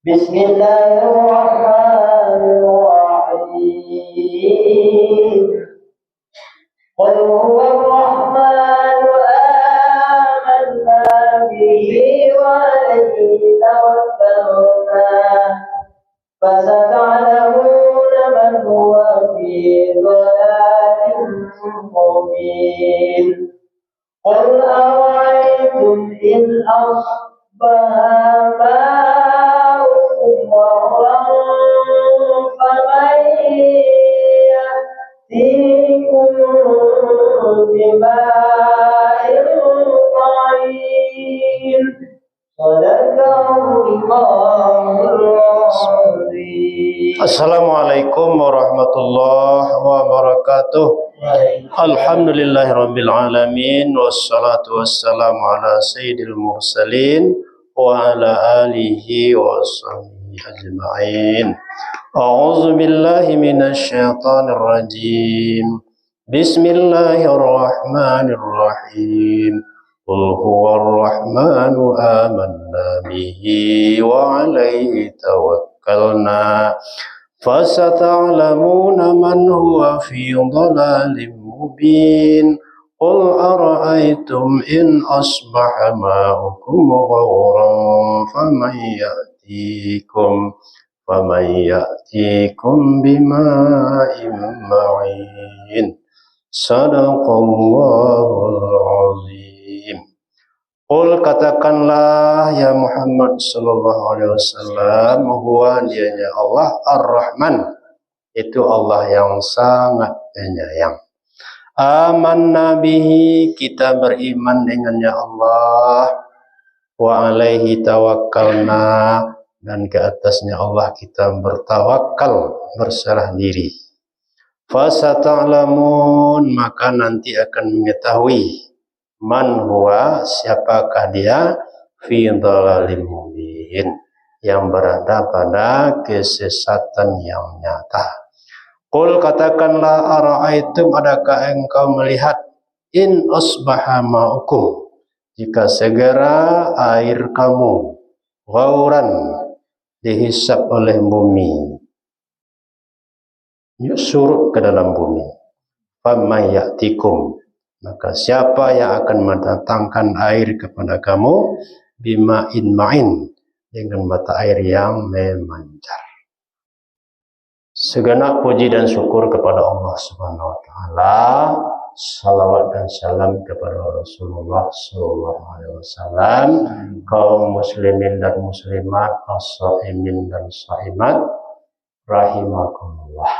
Bismillahirrahmanirrahim. Qul huwalrahmanu amanna bihi wa alayhi tawakkalna fasata'lamuna man huwa fi dhalalin mubin. Qul ara'aytum in asbaha ma'ukum ghawran faman ya'tikum bima'in ma'in. Assalamualaikum warahmatullahi wabarakatuh. Alhamdulillahirabbil alamin wassalatu wassalamu ala sayyidil mursalin wa ala alihi wa sahbihi ajma'in. A'udzu billahi minasy syaithanir rajim. Bismillahirrahmanirrahim. Qul huwarrahmanu amanna bihi wa alaihi tawakkalna fasata'lamuna man huwa fi dhalalin mubin. Qul ara'aytum in asbaha ma'ukum ghawran faman ya'tikum bima'in ma'in. Sadaqallahul azim. Qul katakanlah ya Muhammad sallallahu alaihi wasallam, huwa dianya Allah Ar-Rahman, itu Allah yang sangat penyayang. Amanna bihi, kita beriman dengannya Allah, wa alaihi tawakkalna, dan ke atasnya Allah kita bertawakal, berserah diri. Fasata'lamun, maka nanti akan mengetahui man huwa, siapakah dia, fi dhalalim mubin, yang berada pada kesesatan yang nyata. Qul katakanlah, ara'aitum, adakah engkau melihat, in asbaha ma'ukum, jika segera air kamu ghauran, dihisap oleh bumi, surut ke dalam bumi, faman ya'tikum, maka siapa yang akan mendatangkan air kepada kamu, bima'in ma'in, dengan mata air yang memancar. Segenap puji dan syukur kepada Allah Subhanahu wa taala, salawat dan salam kepada Rasulullah sallallahu alaihi wasallam, kaum muslimin dan muslimat, as-shaimin dan shaimat rahimakumullah.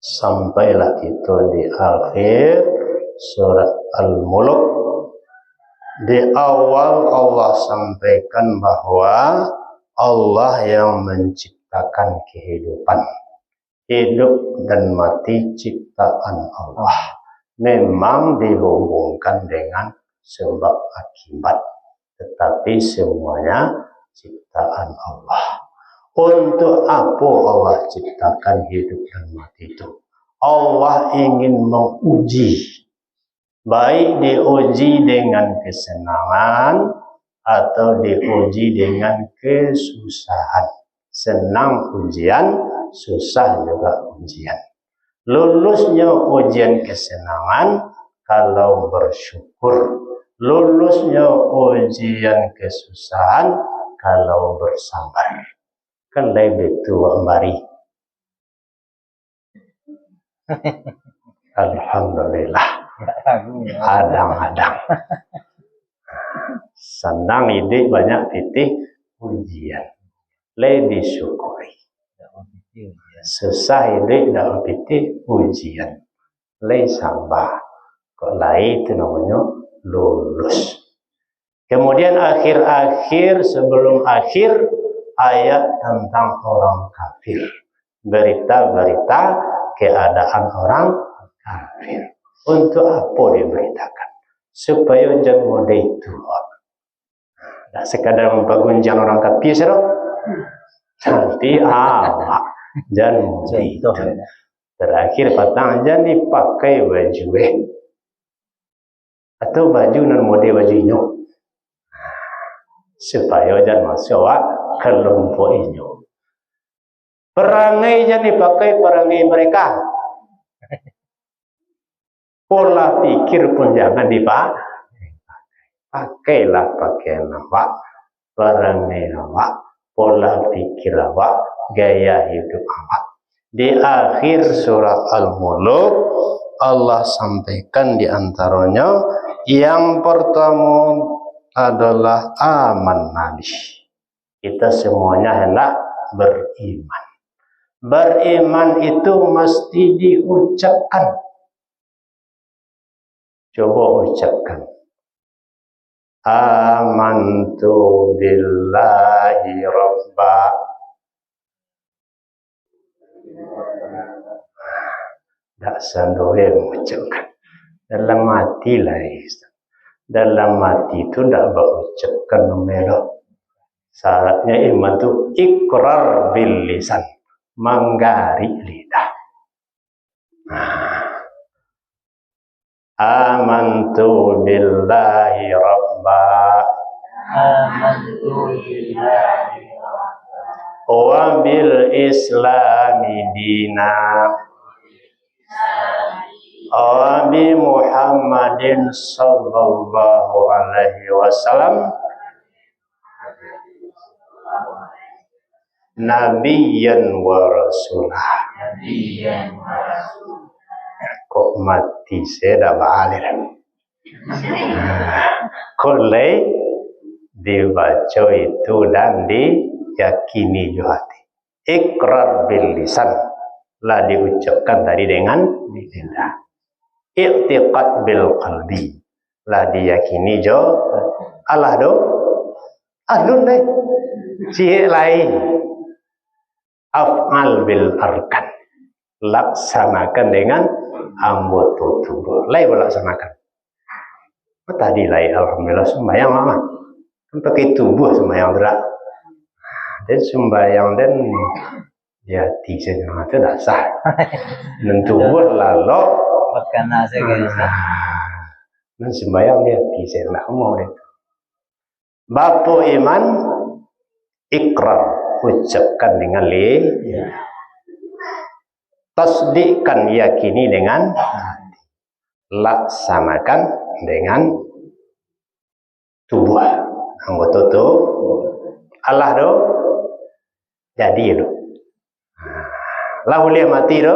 Sampailah itu di akhir surat Al-Mulk. Di awal Allah sampaikan bahwa Allah yang menciptakan kehidupan. Hidup dan mati ciptaan Allah. Memang dihubungkan dengan sebab akibat, tetapi semuanya ciptaan Allah. Untuk apa Allah ciptakan hidup dan mati itu? Allah ingin menguji, baik diuji dengan kesenangan atau diuji dengan kesusahan. Senang ujian, susah juga ujian. Lulusnya ujian kesenangan kalau bersyukur, lulusnya ujian kesusahan kalau bersabar. Kan lebih tua mari. Alhamdulillah. Adang-adang. Senang ide banyak titik ujian. Lebih syukuri. Susah ide dalam titik ujian. Lebih sabar. Kok lain itu namanya lulus. Kemudian akhir-akhir, sebelum akhir, ayat tentang orang kafir. Berita-berita keadaan orang kafir. Untuk apa diberitakan? Supaya jangan mudah itu. Tidak sekadar mempergunjang orang kafir, saudara. Nanti jangan mudah itu. Terakhir patang jangan dipakai baju atau baju non mode bajunya. Supaya jangan masuk kelompok ini. Perangainya dipakai perangai mereka. Pola pikir pun jangan dipakai. Pakailah pakaian awak, perangai awak, pola pikir awak, gaya hidup awak. Di akhir surah Al-Mulk Allah sampaikan di antaranya yang pertama adalah aman nabi. Kita semuanya hendak beriman. Beriman itu mesti diucapkan. Coba ucapkan. Amantu billahi rabba. Tak sandoe mengucapkan. Dalam hati lah. Dalam hati itu tak berucapkan nomor. Syaratnya iman itu ikrar bil lisan. Menggari lidah. Amantu billahi rabba. Amantu billahi Wa bil islami dina. Wa bi Muhammadin sallallahu alaihi wasallam nabiyyan wa rasulah. Kok mati saya dah balik. Kolai dibaca itu dan diyakini di hati. Ikrar bil lisan lah diucapkan tadi dengan lidah. I'tiqad bil qalbi lah diyakini jo Allah do alun deh. Ciri lain af'al bil arkan laksanakan dengan anggota tubuh. Lain melaksanakan. Tadi lain alhamdulillah sembahyang mama. Kan pakai tubuh sembahyang berat. Dan sembahyang dan di hati saja itu dah sah. Dan tubuh lalu makan nasi guys. Dan sembahyang di hati saya nak mau itu. Bapa iman ikrar ucapkan dengan lidah. Tasdikkan yakini dengan hati. Laksanakan dengan tubuh. Anggota tubuh. Allah do jadi do. Lah boleh mati do.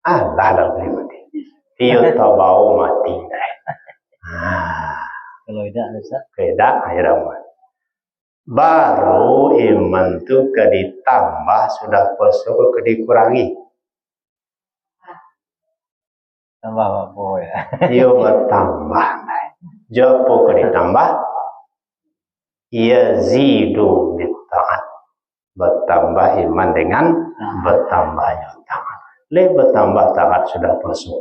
Allah lah boleh mati. Dia tabau mati. Kalau tidak Ustaz. Tidak akhirnya. Baru iman tu ke ditambah sudah puasa ke dikurangi. Tambah apa ya? Dia bertambah. Jopo ke ditambah. Yazidu bitta'at. Bertambah iman dengan bertambahnya taat. Bertambah taat sudah puasa.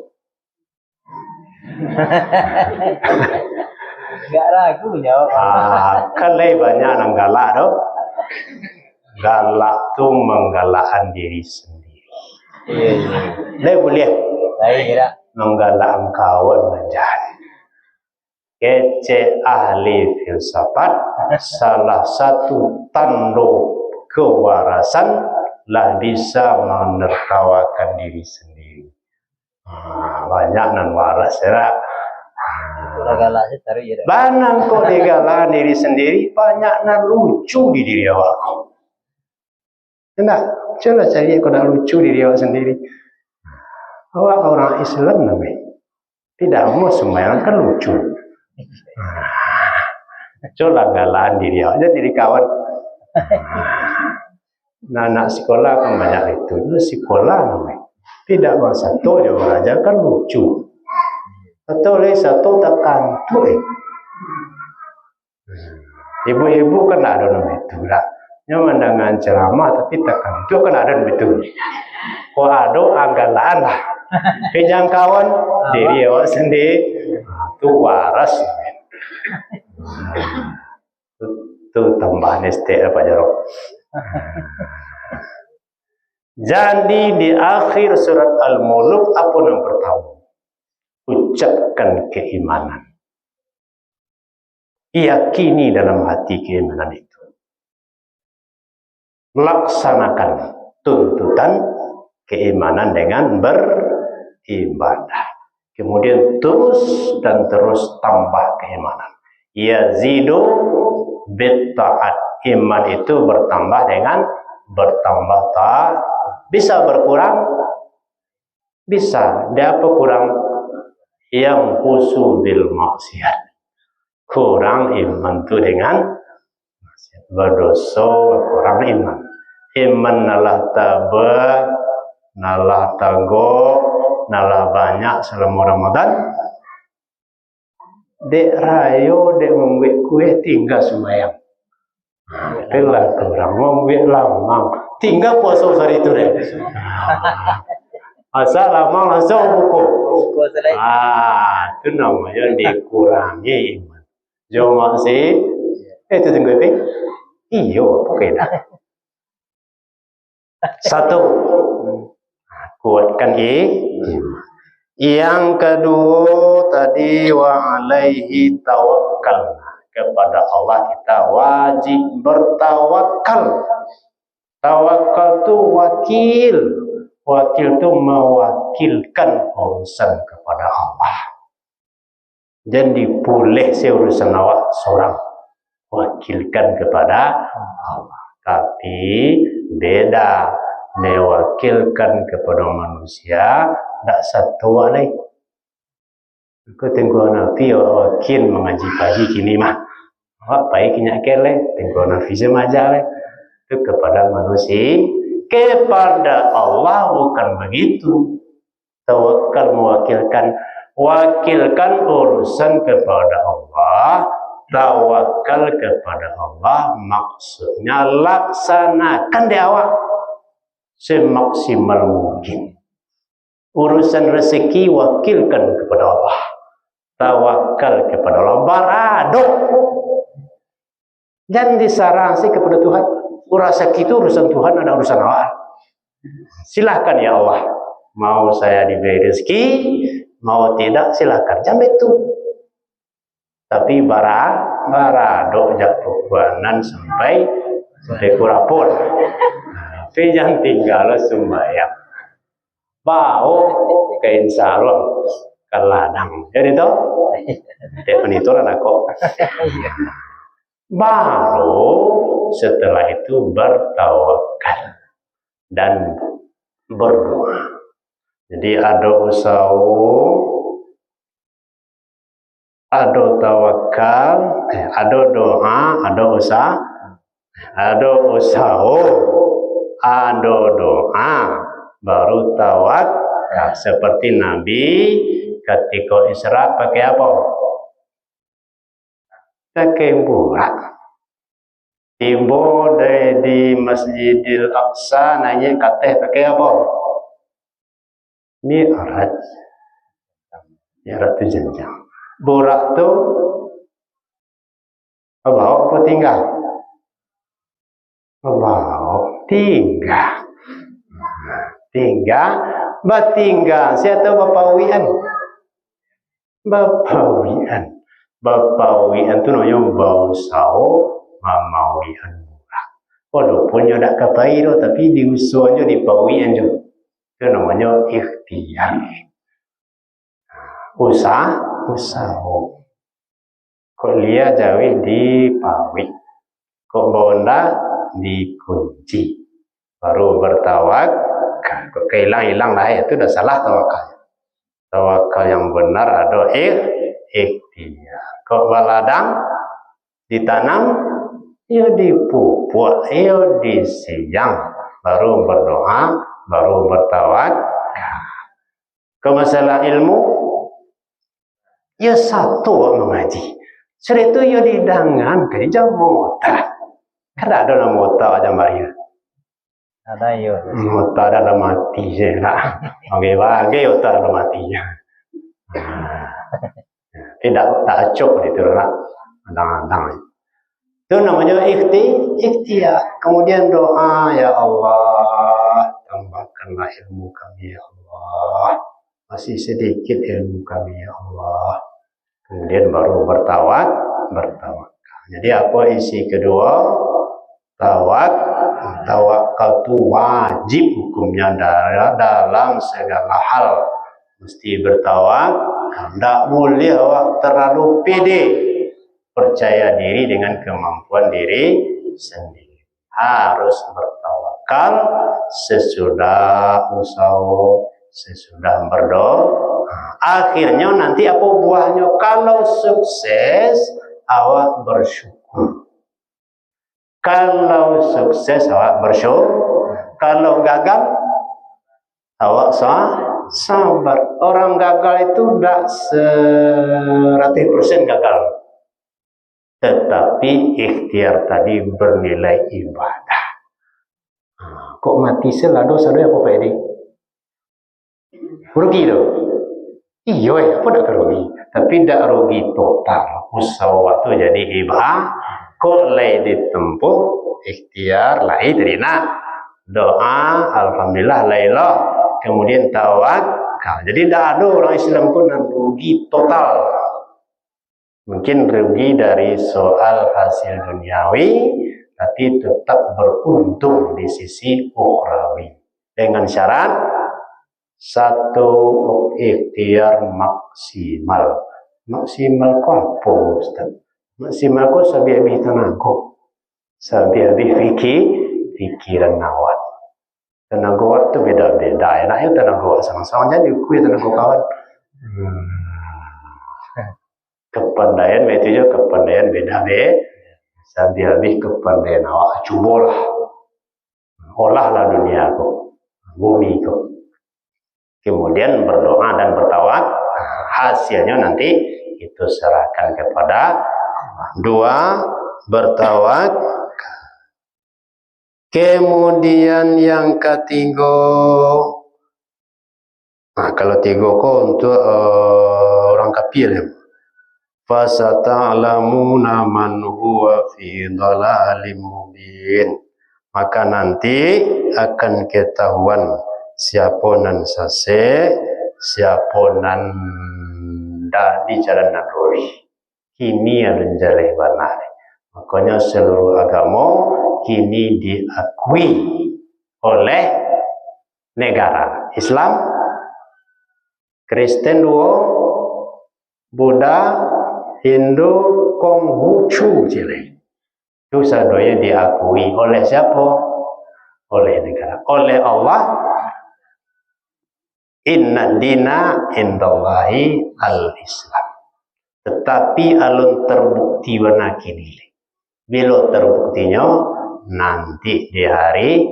Enggak ragu jawab. Kan banyak yang galak tu. Galak tu menggalakkan diri sendiri. Iya. Boleh. Lain tidak. Menggalakkan kawan menjahat. Kece ahli filsafat salah satu tanda kewarasan lah bisa menertawakan diri sendiri. Banyak nan waras ya. Galak sih taruh ya. Banang kok digalak diri sendiri, banyak nan lucu di diri awak. Enak, coba cari kau nak lucu diri awak sendiri. Awak orang Islam namanya. Tidak mau sembahyang kan lucu. Coba galaan diri awak, jadi kawan. Nah, anak sekolah kan banyak itu. Itu sekolah namanya. Tidak masa tu dia belajar kan lucu. Atau lagi satu tekan tu. Ibu-ibu kan ada nama itu lah. Nyaman dengan ceramah tapi tekan itu kan ada betul. Kau ada anggalan lah. Kejangkauan diri awak sendiri tu waras. Tu tambahan ST apa jarok. Jadi di akhir surat Al-Mulk apa yang pertama? Ucapkan keimanan. Yakini dalam hati keimanan itu. laksanakan tuntutan keimanan dengan beribadah. Kemudian terus dan terus tambah keimanan. Yazidu bitta'at. Iman itu bertambah dengan bertambah taat. Bisa berkurang? Bisa. Dia apa kurang? Yang khusu bil maksiat. Kurang iman itu dengan berdosa, kurang iman. Iman nalah tabah, nalah tago, nalah banyak selama Ramadan. Dek rayo, dek membuat kue tinggal sembahyang. Itulah kurang membuat lama. Tinggal puasa hari itu deh. Asal lama langsung buku. Itu namanya dikurangi iman. Jom sih. Itu tunggu itu. Iyo, oke dah. Satu, kuatkan iman. Yang kedua tadi wa alaihi tawakkal. Kepada Allah kita wajib bertawakal. Tawakal itu wakil. Wakil itu mewakilkan urusan kepada Allah. Jadi boleh urusan awak seorang wakilkan kepada Allah. Tapi beda mewakilkan kepada manusia, tak satu lagi. Aku tengok Nabi wakil mengaji pagi kini mah. Awak baik kinyak kele, tengok Nabi semaja itu kepada manusia. Kepada Allah bukan begitu. Tawakal mewakilkan, wakilkan urusan kepada Allah. Tawakal kepada Allah maksudnya laksanakan di awak semaksimal mungkin. Urusan rezeki wakilkan kepada Allah. Tawakal kepada Allah. Barado. Dan disarasi kepada Tuhan. Rezeki itu urusan Tuhan, ada urusan awak. Silahkan ya Allah. Mau saya diberi rezeki, mau tidak silahkan. Jam itu. Tapi barado jakpuanan sampai kurapun. Tapi jangan tinggal sembahyang. Bau kain salon ke ladang. Jadi itu penituran aku. Baru setelah itu bertawakal dan berdoa. Jadi ada usaha, ada tawakal, ada doa, ada usaha, ada doa, baru tawakal. Seperti Nabi ketika Isra pakai apa? Pakai burak. Tiba di Masjidil Aqsa nanya kateh pakai apa? Mi'raj. Mi'raj itu jenjang. Burak tu bawa apa tinggal? Bawa tinggal. Batinggal. Saya tahu bapawian. Bapawian tu namanya bau sao. Mamawian murah. Walaupun dia tak kapai tu, tapi diusulnya di pawian tu. Itu namanya ikhtiar. Usaha. Kok lihat jauh di pawi. Kok bonda dikunci. Baru bertawakal. Kok hilang lah itu dah salah tawakal. Tawakal yang benar ada ikhtiar. Kok baladang ditanam, ia dipupuk, ia disiang, baru berdoa, baru bertawakal. Ke masalah ilmu, ia satu mengaji. Sudah itu ia didangan ke jamu tak. Kada ada nama otak aja bayar. Ada yo. Otak dalam mati je lah. Bagi otak dalam matinya. Tidak tak acuk itu lah. Adang-adang. Itu namanya ikhtiar. Kemudian doa, ya Allah, tambahkanlah ilmu kami ya Allah. Masih sedikit ilmu kami ya Allah. Kemudian baru bertawakal. Jadi apa isi kedua? Tawakal itu wajib hukumnya dalam segala hal. Mesti bertawakal. Tidak boleh awak terlalu pede. Percaya diri dengan kemampuan diri sendiri. Harus bertawakal sesudah usaha, sesudah berdoa. Akhirnya nanti apa buahnya? Kalau sukses, awak bersyukur. Kalau sukses, awak bersyukur. Kalau gagal, awak sabar. Orang gagal itu tidak 100% gagal. Tetapi ikhtiar tadi bernilai ibadah. Kok mati selalu dosa apa Pak Edi? Rugi loh. Iya, apa tak rugi? Tapi tidak rugi total. Usaha waktu jadi ibadah. Kok lay ditempuh ikhtiar lay terina. Doa alhamdulillah laylah. Kemudian tawakal. Jadi tidak ada orang Islam pun yang rugi total. Mungkin rugi dari soal hasil duniawi, tapi tetap beruntung di sisi ukhrawi. Dengan syarat satu ikhtiar maksimal. Maksimal kok apa Ustaz? Maksimal kok sabi-abi tenaga. Sabi-abi pikiran awak. Tenaga awak itu beda-beda. Enaknya tenaga awak sama-sama jadi kuih tenaga kawan. Kepandaian itu juga kepandaian beda-beda. Sabi-abi kepandaian awak. Cubalah. Olahlah dunia kok. Bumi kok. Kemudian berdoa dan bertawakal. Hasilnya nanti itu serahkan kepada Allah. 2. Bertawakal. Kemudian yang ketiga, kalau tiga kok untuk orang kafir ya. Fasata'lamuna man huwa fi dhalalim mubin. Maka nanti akan ketahuan siapa nan sase, siapa nan di jalan lurus. Kini alun jaleh benar. Makanya seluruh agama kini diakui oleh negara Islam, Kristen, Buddha, Hindu, Konghucu, itu sadonya diakui oleh siapa? Oleh negara, oleh Allah. Inna dina indallahi al-Islam. Tetapi alun terbukti warna kini. Bila terbuktinya nanti di hari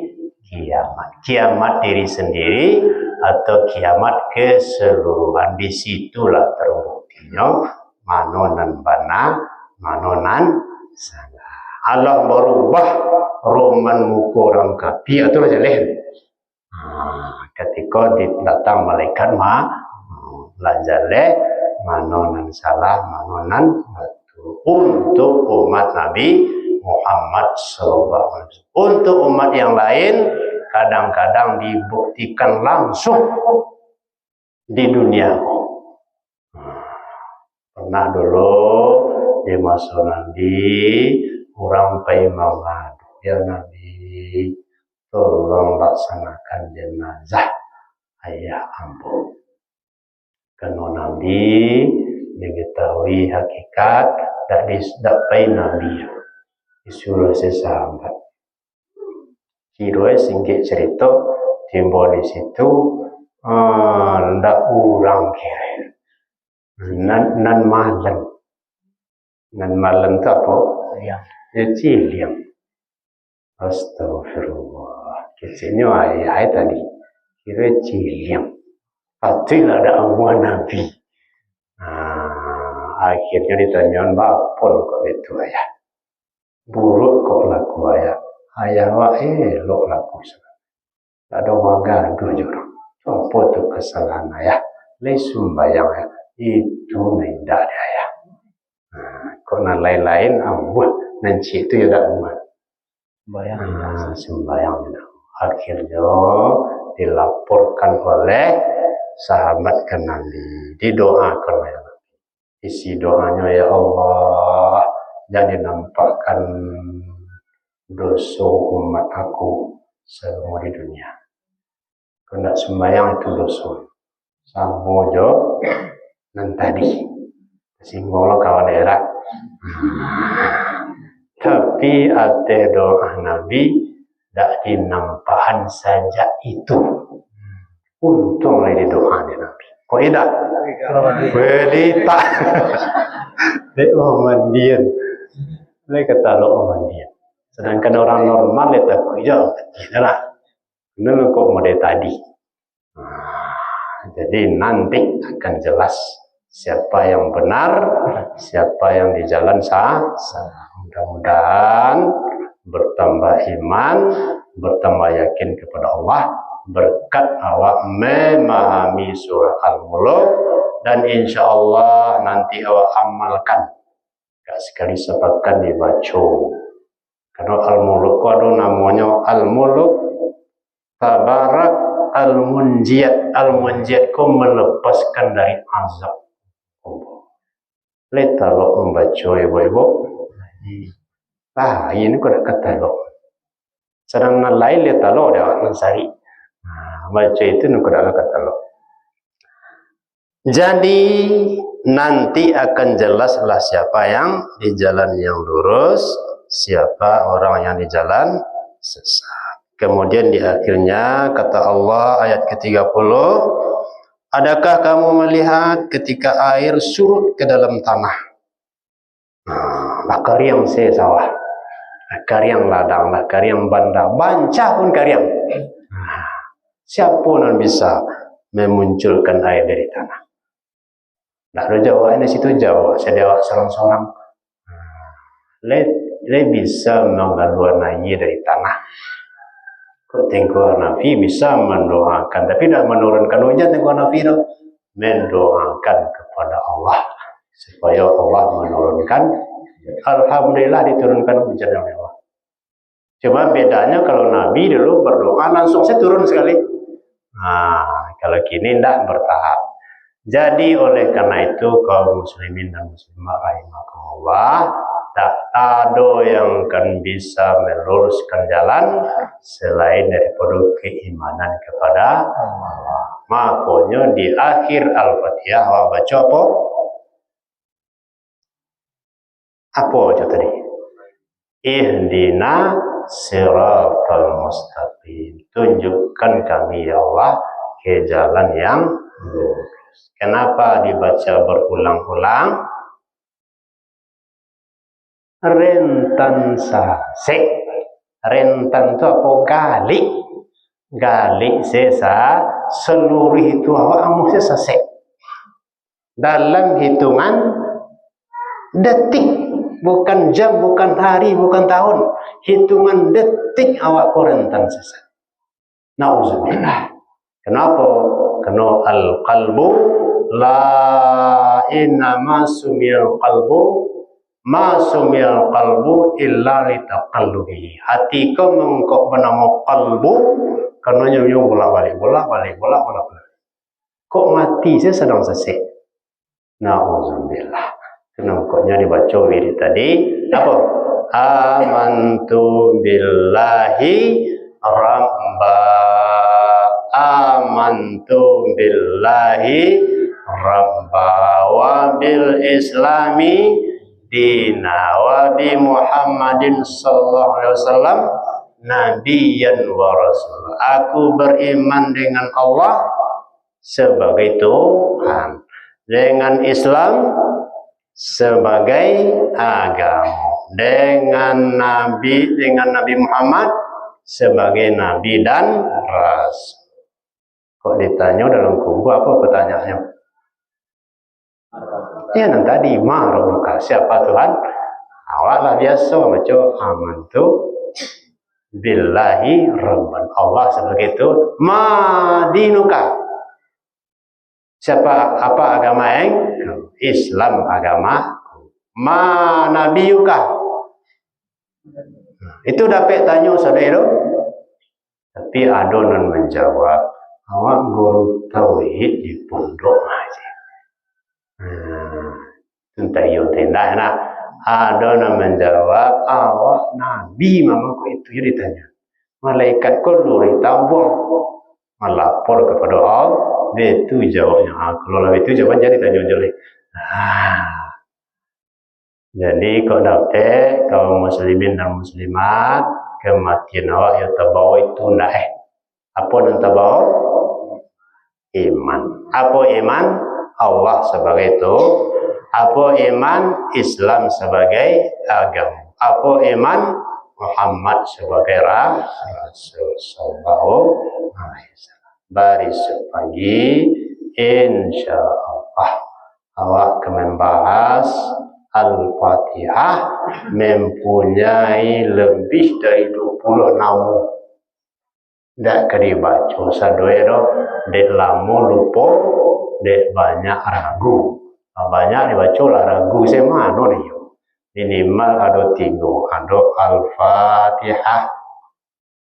kiamat. Kiamat diri sendiri atau kiamat keseluruhan. Disitulah terbuktinya manonan bana, manonan salah. Allah berubah roman muka orang kafir atau jaleh. Ketika datang malaikat jaleh manonan salah, manonan untuk umat Nabi Muhammad SAW. Untuk umat yang lain kadang-kadang dibuktikan langsung di dunia. Pernah dulu di masa Nabi orang pai mengadu, ya Nabi tolong laksanakan jenazah ayah ampuh. Karena Nabi mengetahui hakikat tak disdapai Nabi disuruh sesahabat. Kira singgit cerita timbul di situ ndak urang kira nan malam tu apa? Ciliang. Astagfirullah. Kecilnya ayat tadi kira ciliang. Patilah ada amuan Nabi. Akhirnya ditanyakan bapol kok itu ayah. Buruk kok laku ayah. Ayah wak elok laku. Tak ada wagaduh juga. Apa tu kesalahan ayah? Lesum bayang ayah. Itu tidak ada ayah. Kok nan lain-lain ambuh. Nanti itu ya tak umat. Sembayang. Akhirnya dilaporkan oleh sahabat ke Nabi. Didoakan oleh Nabi. Isi doanya, ya Allah, jangan nampakkan dosa umat aku selama di dunia. Kau nak sembahyang itu dosa. Sama jo nan tadi. Singgolo kawan era. Tapi ada doa Nabi tak dinampahan saja itu. Untung lagi doa Nabi. Kok tidak? Berita. Dek Muhammadiyah. Mereka kata lo Muhammadiyah. Sedangkan orang normal dia takut je. Tidaklah. Kenapa kok model tadi? Jadi nanti akan jelas siapa yang benar, siapa yang di jalan salah. Mudah-mudahan bertambah iman, bertambah yakin kepada Allah, berkat awak memahami surah Al-Mulk, dan insya Allah nanti awak amalkan. Gak sekali sepakan dibaca. Karena Al-Mulk ada namanya Al-Mulk Tabarak Al-Munjiyat. Al-Munjiyat ku melepaskan dari azab. Leta lo membaca ibu-ibu. Ini kau nak kata lo. Sedang nak lain leta lo dah ansari. Baca itu nak kau kata lo. Jadi nanti akan jelaslah siapa yang di jalan yang lurus, siapa orang yang di jalan sesat. Kemudian di akhirnya kata Allah ayat ke-30, adakah kamu melihat ketika air surut ke dalam tanah? Lah kariang saya sawah, kariang ladang, lah kariang banda, banca pun kariang. Siapa yang bisa memunculkan air dari tanah? Nak ada jawab di situ jawab, saya jawab seorang-seorang. Le bisa mengeluarkan air dari tanah. Tengku Nabi bisa mendoakan, tapi tidak menurunkan hujan. Tengku Nabi itu mendoakan kepada Allah supaya Allah menurunkan. Alhamdulillah diturunkan hujan oleh Allah. Cuma bedanya kalau Nabi dulu berdoa langsung saya turun sekali. Kalau kini tidak bertahap. Jadi oleh karena itu kaum muslimin dan muslimah rahimakumullah, tak ada yang akan bisa meluruskan jalan selain daripada keimanan kepada Allah. Makanya di akhir Al-Fatihah awak baca apa? Apa aja tadi? Ihdina siratal mustaqim. Tunjukkan kami ya Allah ke jalan yang lurus. Kenapa dibaca berulang-ulang? Rentan sase. Rentan itu apa? Gali. Gali sesa seluruh itu awak amu sesase. Dalam hitungan detik, bukan jam, bukan hari, bukan tahun. Hitungan detik awak rentan sesa. Nauzubillah. Kenapa? Karena al-qalbu la innama sumiyal qalbu ma sumiyal qalbu illa litaqallubihi. Hati kau mengkau bernama qalbu karena nyonya bolak-balik. Kok mati saya sedang sesek. Nauzubillah. Kenapa dibaca wirid tadi? Apa? Amantu billahi rabba. Amantu billahi rabba wa bil islami dina wa bi Muhammadin sallallahu alaihi wasallam nabiyyan wa rasul. Aku beriman dengan Allah sebagai Tuhan, dengan Islam sebagai agama, dengan Nabi Muhammad sebagai nabi dan rasul. Kok ditanya dalam kubu apa pertanyaannya? Ya nanti tadi mahrabuka, siapa Tuhan? Awaklah biasa baca amantu billahi rabban, Allah sebagai itu. Madinuka, siapa apa agama yang? Islam agama. Ma nabiyuka, itu dapat tanya saudara. Tapi ada non menjawab, awak guru tauhid di pondok aja. Entah yo tindak nak Ada yang menjawab, awak Nabi mamaku itu. Dia ditanya, malaikat kau luri tabung melapor kepada Allah. Itu jawabnya. Kalau itu jawaban jadi tanya jelek. Jadi kau dapat kaum muslimin dan muslimat kematian awak yang terbawa itu ndak apa yang terbawa? Iman. Apa iman? Allah sebagai itu. Apa iman? Islam sebagai agama. Apa iman? Muhammad sebagai Rasul sallallahu alaihi wasallam. Besok pagi insyaallah awak akan membahas Al-Fatihah mempunyai lebih dari 20 nama. Tak kena baca sadoi dah, dek lama lupa, dek banyak ragu. Banyak dibaca lah ragu saya mana dia. Minimal ada 3, ada Al-Fatihah,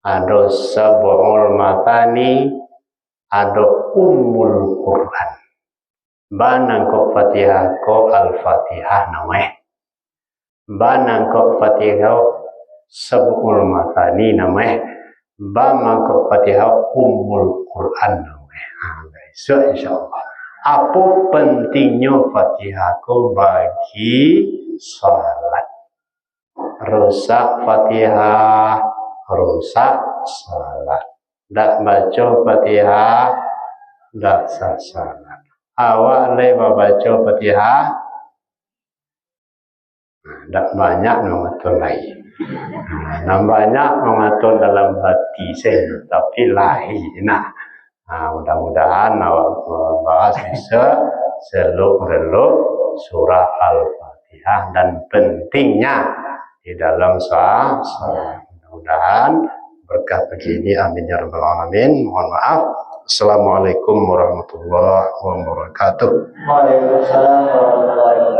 ada Sab'ul Matani, ada Ummul Quran. Banang kok Fatihah ko Al-Fatihah namanya. Banang kok Fatihah Sab'ul Matani namanya. Banang kok Fatihah Ummul Quran namanya. So insyaallah. Apa pentingnya Fatihah ko bagi salat? Rusak Fatihah, rusak salat. Tak baca Fatihah, tak sah salat. Awak lewat baca Fatihah, tak banyak mengatur lain. Tak banyak mengatur dalam hati saya, tapi lain. Mudah-mudahan awak bahas bisa seluk-beluk surah Al-Fatihah dan pentingnya di dalam salat. Mudah-mudahan berkat begini, amin ya rabbal alamin. Mohon maaf. Assalamualaikum warahmatullahi wabarakatuh. Waalaikumsalam warahmatullahi wabarakatuh.